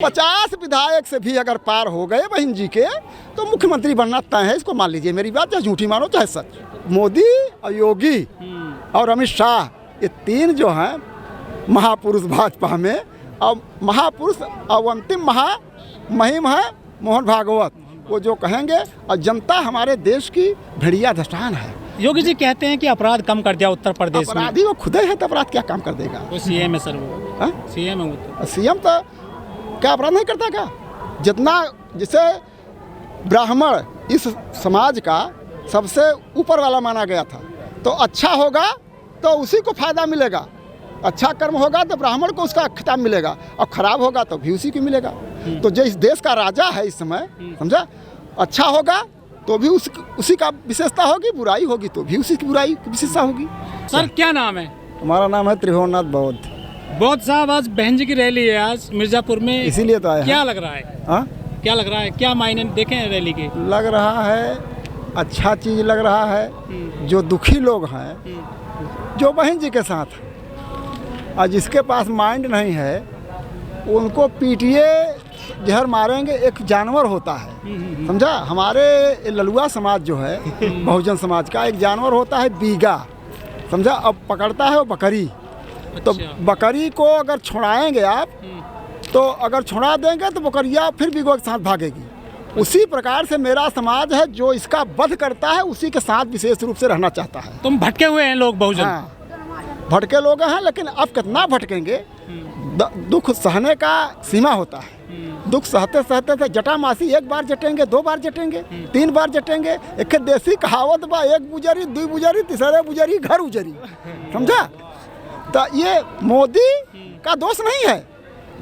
50 विधायक से भी अगर पार हो गए बहन जी के तो मुख्यमंत्री बनना तय है। इसको मान लीजिए, मेरी बात चाहे झूठी मानो चाहे सच। मोदी और योगी और अमित शाह, ये तीन जो हैं महापुरुष भाजपा में, और महापुरुष और अंतिम महिम है मोहन भागवत। वो जो कहेंगे, और जनता हमारे देश की भेड़िया धस्तान है। योगी जी कहते हैं कि अपराध कम कर दिया उत्तर प्रदेश में। अपराधी वो खुद है तो अपराध क्या काम कर देगा? वो सीएम है सर, वो सीएम है। वो सीएम तो क्या अपराध नहीं करता क्या? जितना जैसे ब्राह्मण इस समाज का सबसे ऊपर वाला माना गया था, तो अच्छा होगा तो उसी को फायदा मिलेगा। अच्छा कर्म होगा तो ब्राह्मण को उसका खिताब मिलेगा, और खराब होगा तो भी उसी को मिलेगा। तो जो इस देश का राजा है इस समय, समझा, अच्छा होगा तो भी उसी का विशेषता होगी, बुराई होगी तो भी उसी की बुराई की विशेषता होगी। सर क्या नाम है? हमारा नाम है त्रिभुवननाथ बौद्ध। बौद्ध साहब, आज बहन जी की रैली है आज मिर्जापुर में, इसीलिए तो आया। क्या लग रहा है? हाँ, क्या लग रहा है? क्या मायने देखे हैं रैली के? लग रहा है अच्छा चीज़ लग रहा है। जो दुखी लोग हैं, जो बहन जी के साथ, और जिसके पास माइंड नहीं है, उनको पीटिए जहर मारेंगे। एक जानवर होता है, समझा। हमारे ललुआ समाज जो है, बहुजन समाज का एक जानवर होता है बीगा, समझा। अब पकड़ता है वो बकरी। तो बकरी को अगर छुड़ाएंगे आप, तो अगर छुड़ा देंगे तो बकरिया फिर बीगो के साथ भागेगी। उसी प्रकार से मेरा समाज है, जो इसका वध करता है उसी के साथ विशेष रूप से रहना चाहता है। तुम भटके हुए हैं लोग, बहुजन। हाँ, भटके लोग हैं, लेकिन अब कितना भटकेंगे? दुख सहने का सीमा होता है। दुख सहते सहते से जटामासी, एक बार जटेंगे, दो बार जटेंगे, तीन बार जटेंगे। एक देसी कहावत बा, एक बुजरी, दो बुजरी, तीसरे बुजरी, घर उजरी, समझा। तो ये मोदी का दोष नहीं है,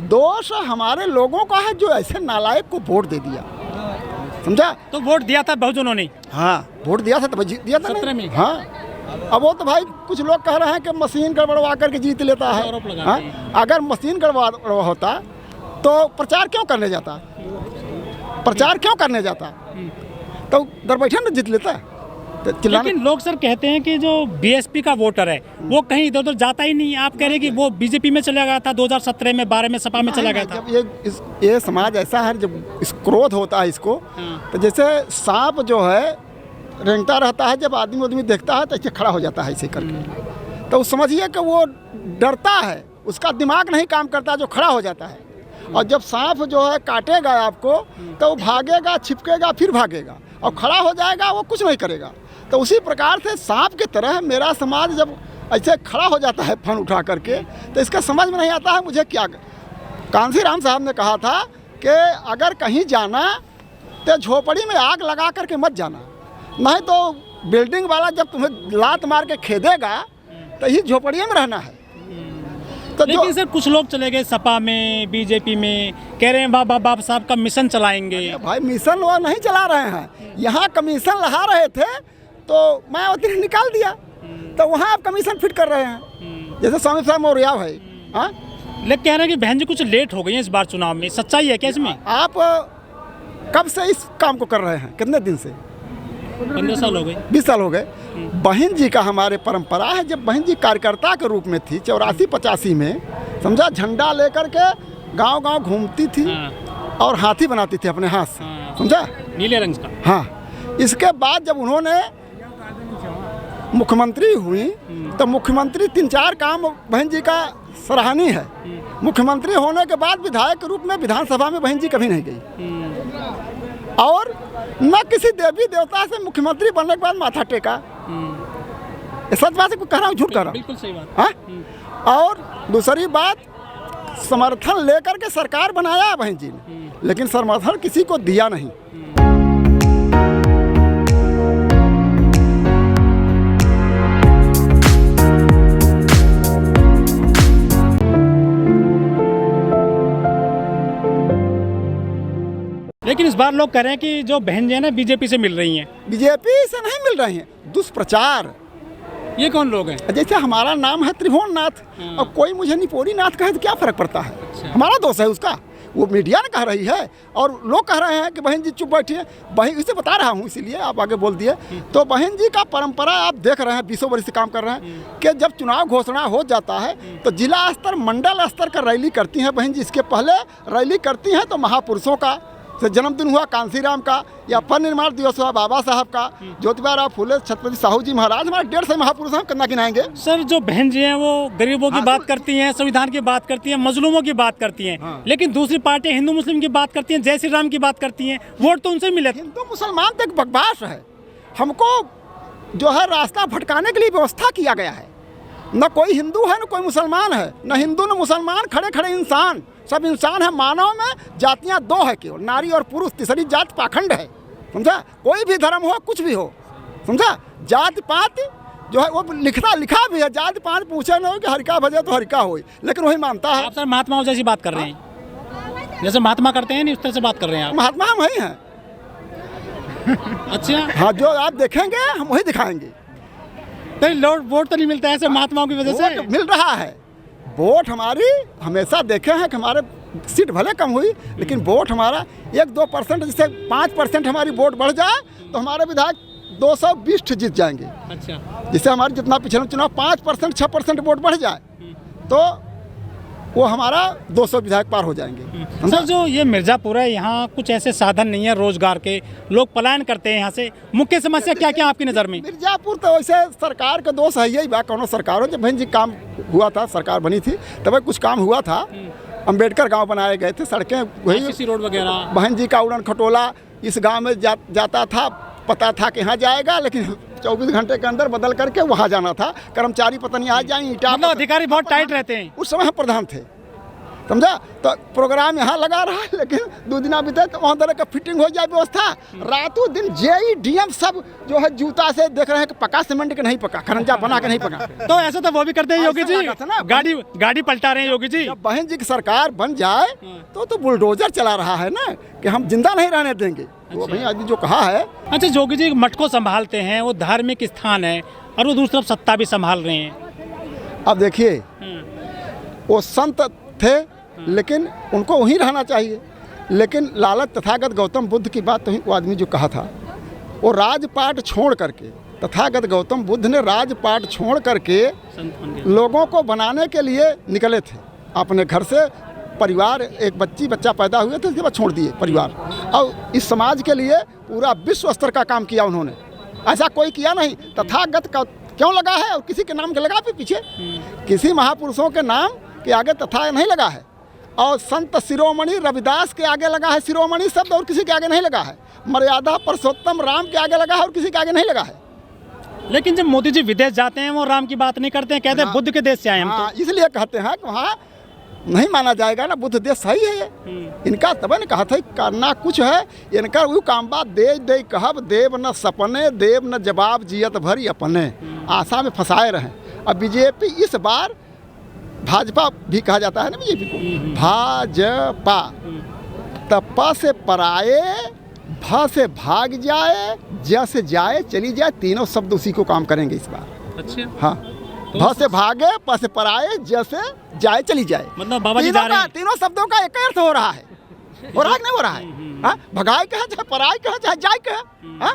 दोष हमारे लोगों का है, जो ऐसे नालायक को वोट दे दिया, समझा। तो वोट दिया था बहुजनों ने। हाँ, वोट दिया था, तो दिया था 17 में। हाँ, अब वो तो भाई कुछ लोग कह रहे हैं कि मशीन गड़बड़वा करके जीत लेता है। हाँ? अगर मशीन गड़बड़ा होता तो प्रचार क्यों करने जाता? प्रचार क्यों करने जाता? तो घर बैठे ना जीत लेता। तो लेकिन लोग सर कहते हैं कि जो बीएसपी का वोटर है वो कहीं इधर उधर जाता ही नहीं। आप कह रहे हैं कि वो बीजेपी में चला गया था 2017 में, 12 में सपा में चला गया था। जब ये समाज ऐसा है, जब इस क्रोध होता है इसको, तो जैसे सांप जो है रेंगता रहता है, जब आदमी देखता है तो ऐसे खड़ा हो जाता है ऐसे करके। तो समझिए कि वो डरता है, उसका दिमाग नहीं काम करता, जो खड़ा हो जाता है। और जब सांप जो है काटेगा आपको, तो वो भागेगा, छिपकेगा, फिर भागेगा, और खड़ा हो जाएगा, वो कुछ नहीं करेगा। तो उसी प्रकार से सांप की तरह मेरा समाज जब ऐसे खड़ा हो जाता है फन उठा करके, तो इसका समझ में नहीं आता है मुझे क्या। कांसी राम साहब ने कहा था कि अगर कहीं जाना तो झोपड़ी में आग लगा करके मत जाना, नहीं तो बिल्डिंग वाला जब तुम्हें लात मार के खेदेगा तो ही झोपड़िया में रहना है। तो लेकिन सर कुछ लोग चले गए सपा में, बीजेपी में, कह रहे हैं बाबा साहब का मिशन चलाएंगे। भाई मिशन वो नहीं चला रहे हैं, यहाँ कमीशन लगा रहे थे तो मायावती ने निकाल दिया, तो वहाँ आप कमीशन फिट कर रहे हैं, जैसे स्वामी साहब मौर्य है। हाँ, लेकिन कह रहे हैं कि बहन जी कुछ लेट हो गई है इस बार चुनाव में, सच्चाई है क्या इसमें? आप कब से इस काम को कर रहे हैं? कितने दिन से? 15 साल हो गए, 20 साल हो गए। बहन जी का हमारे परंपरा है, जब बहन जी कार्यकर्ता के रूप में थी 84-85 में, समझा, झंडा लेकर के गांव-गांव घूमती थी। और हाथी बनाती थी अपने हाथ से, समझा, नीले रंग का। हाँ, इसके बाद जब उन्होंने मुख्यमंत्री हुई, तो मुख्यमंत्री 3-4 काम बहन जी का सराहनीय है। मुख्यमंत्री होने के बाद विधायक के रूप में विधानसभा में बहन जी कभी नहीं गई, और न किसी देवी देवता से मुख्यमंत्री बनने के बाद माथा टेका। सच बात है, कह रहा हूँ झूठ कह रहा हूँ? बिल्कुल सही बात। हाँ, और दूसरी बात, समर्थन लेकर के सरकार बनाया बहन जी ने, लेकिन समर्थन किसी को दिया नहीं। लेकिन इस बार लोग कह रहे हैं कि जो बहन जी है ना बीजेपी से मिल रही हैं। बीजेपी से नहीं मिल रही हैं, दुष्प्रचार। ये कौन लोग हैं? जैसे हमारा नाम है त्रिभुवननाथ, और कोई मुझे निपोरी नाथ कहे तो क्या फर्क पड़ता है? हमारा दोष है उसका, वो मीडिया ने कह रही है और लोग कह रहे हैं कि बहन जी चुप बैठिए। बहन इसे बता रहा हूँ इसीलिए आप आगे बोल दिए। तो बहन जी का परंपरा आप देख रहे हैं 20 वर्ष से काम कर रहे हैं कि जब चुनाव घोषणा हो जाता है तो जिला स्तर मंडल स्तर का रैली करती हैं बहन जी। इसके पहले रैली करती हैं तो महापुरुषों का से जन्मदिन हुआ कांसीराम का या परिनिर्माण दिवस हुआ बाबा साहब का, ज्योतिबा फुले छत्रपति साहू जी महाराज, हमारे 150 महापुरुष हम कितना गिनाएंगे। सर जो बहन जी हैं वो गरीबों की बात करती हैं, संविधान की बात करती हैं, मजलूमों की बात करती हैं, लेकिन दूसरी पार्टी हिंदू मुस्लिम की बात करती हैं, जय श्री राम की बात करती हैं, वोट तो उनसे मिले। हिंदू मुसलमान तो एक बकवास है। हमको जो है रास्ता भटकाने के लिए व्यवस्था किया गया है। न कोई हिंदू है न कोई मुसलमान है, न हिंदू न मुसलमान, खड़े खड़े इंसान, सब इंसान है। मानव में जातियां दो है केवल, नारी और पुरुष, तीसरी जात पाखंड है, समझा। कोई भी धर्म हो कुछ भी हो, समझा। जाति पात जो है वो लिखा भी है, जाति पात पूछे न हो कि हरिका भजे तो हरिका हो, लेकिन वही मानता है। आप सर महात्माओं जैसी बात कर रहे हैं, जैसे महात्मा करते हैं नहीं उस तरह से बात कर रहे हैं आप। महात्मा हम वही हैं। अच्छा हाँ, जो आप देखेंगे हम वही दिखाएंगे। नहीं वोट तो नहीं मिलता है ऐसे महात्माओं की वजह से। मिल रहा है वोट। हमारी हमेशा देखे हैं कि हमारे सीट भले कम हुई लेकिन वोट हमारा 1-2%, जैसे 5% हमारी वोट बढ़ जाए तो हमारे विधायक 220 जीत जाएंगे। अच्छा, जिससे हमारे जितना पिछले चुनाव 5%, 6% वोट बढ़ जाए तो वो हमारा 200 विधायक पार हो जाएंगे। सर जो ये मिर्ज़ापुर है, यहाँ कुछ ऐसे साधन नहीं है रोजगार के, लोग पलायन करते हैं यहाँ से। मुख्य समस्या क्या क्या आपकी नज़र में? मिर्ज़ापुर तो वैसे सरकार का दोष है, यही बात। कौनो सरकार हो, जब बहन जी काम हुआ था, सरकार बनी थी तब कुछ काम हुआ था। अम्बेडकर गांव बनाए गए थे, सड़कें वही रोड वगैरह। बहन जी का उड़न खटोला इस गांव में जाता था, पता था कि यहाँ जाएगा, लेकिन 24 घंटे के अंदर बदल करके वहाँ जाना था। कर्मचारी पता नहीं आ जाए, मतलब अधिकारी बहुत टाइट रहते हैं। उस समय हम प्रधान थे, समझा। तो प्रोग्राम यहाँ लगा रहा है, लेकिन 2 दिन बीते तो वहाँ तरह का फिटिंग हो जाए व्यवस्था। रातों दिन जेई डीएम सब जो है जूता से देख रहे हैं कि पका सीमेंट के नहीं पका, खरंजा बना के नहीं पका। तो ऐसा तो वो भी करते हैं योगी जी, गाड़ी पलटा रहे हैं योगी जी। जब बहन जी की सरकार बन जाए तो बुलडोजर चला रहा है ना, कि हम जिंदा नहीं रहने देंगे। वो भाई आदमी जो कहा है। अच्छा, योगी जी मठ को संभालते हैं, वो धार्मिक स्थान है, और वो दूसरी तरफ सत्ता भी संभाल रहे हैं। अब देखिए, वो संत थे लेकिन उनको वहीं रहना चाहिए। लेकिन लालच तथागत गौतम बुद्ध की बात, तो वो आदमी जो कहा था, वो राजपाट छोड़ करके, तथागत गौतम बुद्ध ने राजपाट छोड़ करके लोगों को बनाने के लिए निकले थे। अपने घर से परिवार, एक बच्चा पैदा हुए थे, उसके बाद छोड़ दिए परिवार, और इस समाज के लिए पूरा विश्व स्तर का काम किया उन्होंने। ऐसा कोई किया नहीं। तथागत का क्यों लगा है और किसी के नाम के लगा पीछे? किसी महापुरुषों के नाम के आगे तथा नहीं लगा है, और संत शिरोमणि रविदास के आगे लगा है शिरोमणि शब्द, और किसी के आगे नहीं लगा है। मर्यादा पुरुषोत्तम राम के आगे लगा है और किसी के आगे नहीं लगा है। लेकिन जब मोदी जी विदेश जाते हैं वो राम की बात नहीं करते हैं, कहते हैं बुद्ध के देश से आए हम। तो इसलिए कहते हैं कि वहाँ नहीं माना जाएगा ना, बुद्ध देश सही है ये। इनका तब ने कहा था करना कुछ है, इनका वो काम बात दे कहब देव न सपने, देव न जवाब जियत भरी अपने, आशा में फंसाए रहे। अब बीजेपी इस बार, भाजपा भी कहा जाता है ना बीजेपी को, भाजपा, तप्पा से पराए, भा से भाग जाए, ज से जाए चली जाए, तीनों शब्द उसी को काम करेंगे इस बार। अच्छा, हाँ। भ से भागे, प से पराए, ज से जाए चली जाए, मतलब बाबा जी जा रहे हैं। तीनों शब्दों का एक अर्थ हो रहा है, हो रहा है नहीं हो रहा है? हाँ, भगाए कहे चाहे पराए कहे चाहे जाए कहे, हाँ,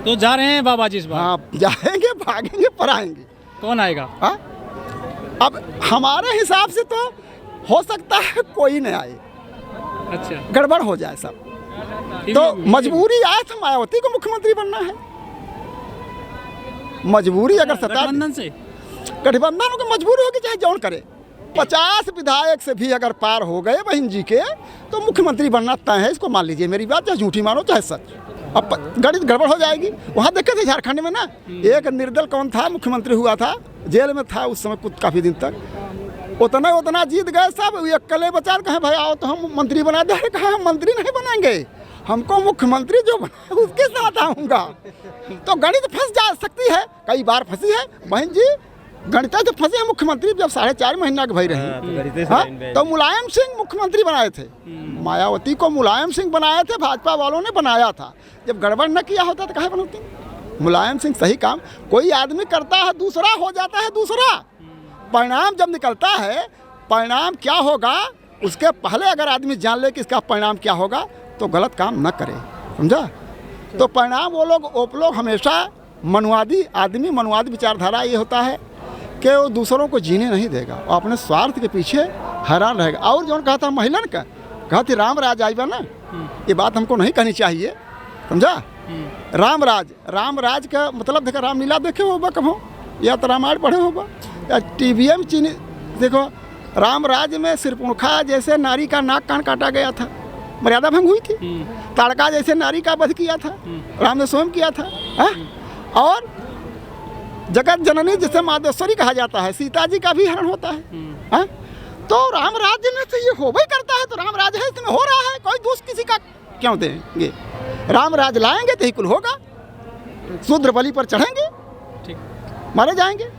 तो जा रहे हैं बाबा जी इस बार। हाँ, जाएंगे, भागेंगे, पराएंगे। कौन आएगा? हाँ, अब हमारे हिसाब से तो हो सकता है कोई नहीं आए। अच्छा, गड़बड़ हो जाए सब। तो मजबूरी आया था, मायावती को मुख्यमंत्री बनना है। मजबूरी अगर गठबंधन से, गठबंधन को मजबूरी होगी, चाहे जौन करे। 50 विधायक से भी अगर पार हो गए बहन जी के, तो मुख्यमंत्री बनना तय है। इसको मान लीजिए मेरी बात, चाहे झूठी मानो चाहे सच। अब गणित गड़बड़ हो जाएगी। वहाँ देखे थे झारखंड में ना, एक निर्दल कौन था, मुख्यमंत्री हुआ था, जेल में था उस समय कुछ काफ़ी दिन तक। उतना जीत गए सब, एक कले बचा कहे भाई आओ तो हम मंत्री बना दे। कहा हम मंत्री नहीं बनाएंगे, हमको मुख्यमंत्री जो बना उसके साथ आऊँगा। तो गणित फंस जा सकती है, कई बार फंसी है बहन जी। गणित तो फंसे हैं मुख्यमंत्री, जब 4.5 महीना के भाई रहे। हाँ, तो मुलायम सिंह मुख्यमंत्री बनाए थे, मायावती को मुलायम सिंह बनाए थे, भाजपा वालों ने बनाया था। जब गड़बड़ न किया होता तो काहे बनाती? मुलायम सिंह सही काम कोई आदमी करता है, दूसरा हो जाता है दूसरा। परिणाम जब निकलता है, परिणाम क्या होगा उसके पहले अगर आदमी जान ले कि इसका परिणाम क्या होगा तो गलत काम न करे, समझा। तो परिणाम वो लोग हमेशा मनुवादी आदमी, मनुवादी विचारधारा ये होता है कि वो दूसरों को जीने नहीं देगा, वो अपने स्वार्थ के पीछे हैरान रहेगा। और जो कहा था महिलन का, कहा थी राम राज आएगा ना, ये बात हमको नहीं कहनी चाहिए, समझा। राम राज का मतलब देखो, रामलीला देखे होगा कहो, या तो रामायण पढ़े होगा, या टीवीएम चीनी देखो। राम राज में सिरपुणखा जैसे नारी का नाक कान काटा गया था, मर्यादा भंग हुई थी। ताड़का जैसे नारी का वध किया था, राम ने स्वयं किया था, है? और जगत जननी जिसे माधेश्वरी कहा जाता है, सीता जी का भी हरण होता है? तो राम राज्य में तो ये हो ही करता है, तो राम राज है, इसमें हो रहा है, कोई दोष किसी का क्यों देंगे। राम राज लाएंगे तो ही कुल होगा, शूद्र बलि पर चढ़ेंगे, मारे जाएंगे।